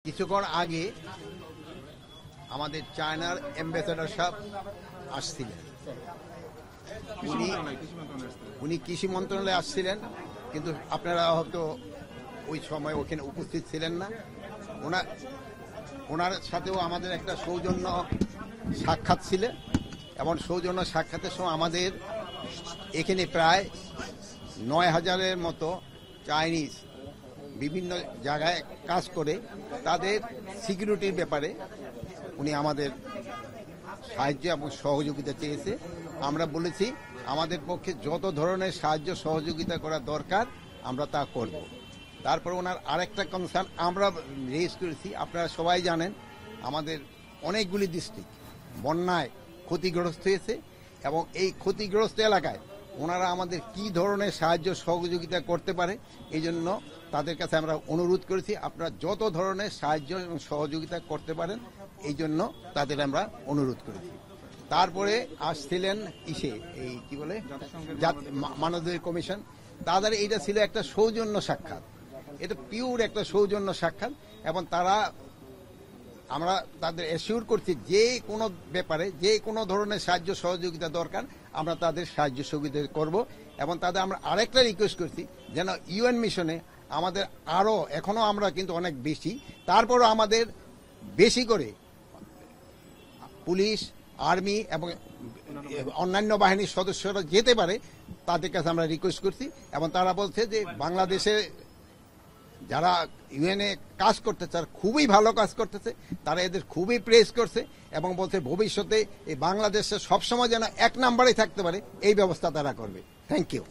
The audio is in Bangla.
কিছুক্ষণ আগে আমাদের চায়নার অ্যাম্বাসেডর সাহেব আসছিলেন। উনি কৃষি মন্ত্রণালয়ে আসছিলেন, কিন্তু আপনারা হয়তো ওই সময় ওখানে উপস্থিত ছিলেন না। ওনার সাথেও আমাদের একটা সৌজন্য সাক্ষাৎ ছিল, এবং সৌজন্য সাক্ষাতের সময় আমাদের এখানে প্রায় ৯,০০০-এর মতো চাইনিজ বিভিন্ন জায়গায় কাজ করে, তাদের সিকিউরিটির ব্যাপারে উনি আমাদের সাহায্য এবং সহযোগিতা চেয়েছে। আমরা বলেছি আমাদের পক্ষে যত ধরনের সাহায্য সহযোগিতা করা দরকার আমরা তা করব। তারপর ওনার আরেকটা কনসার্ন আমরা রেজ করেছি। আপনারা সবাই জানেন আমাদের অনেকগুলি ডিস্ট্রিক্ট বন্যায় ক্ষতিগ্রস্ত হয়েছে, এবং এই ক্ষতিগ্রস্ত এলাকায় ওনারা আমাদের কি ধরনের সাহায্য সহযোগিতা করতে পারে, এই জন্য তাদের কাছে আমরা অনুরোধ করেছি আপনারা যত ধরনের সাহায্য এবং সহযোগিতা করতে পারেন, এই জন্য তাদের আমরা অনুরোধ করেছি। তারপরে আসছিলেন এই কি বলে মানবাধিকার কমিশন, তাদের এইটা ছিল একটা সৌজন্য সাক্ষাৎ, এটা পিওর একটা সৌজন্য সাক্ষাৎ, এবং আমরা তাদের অ্যাসিওর করছি যে কোনো ব্যাপারে যে কোনো ধরনের সাহায্য সহযোগিতা দরকার আমরা তাদের সাহায্য সহযোগিতা করব। এবং তাদের আমরা আরেকটা রিকোয়েস্ট করছি যেন ইউএন মিশনে আমাদের আরও, এখনো আমরা কিন্তু অনেক বেশি, তারপরও আমাদের বেশি করে পুলিশ, আর্মি এবং অন্যান্য বাহিনীর সদস্যরা যেতে পারে, তাদের কাছে আমরা রিকোয়েস্ট করছি। এবং তারা বলছে যে বাংলাদেশে যারা ইউএনএ কাজ করতেছে তারা খুবই ভালো কাজ করতেছে, তারা এদের খুবই প্রেস করছে, এবং বলছে ভবিষ্যতে এই বাংলাদেশে সবসময় যেন এক নাম্বারে থাকতে পারে এই ব্যবস্থা তারা করবে। Thank you.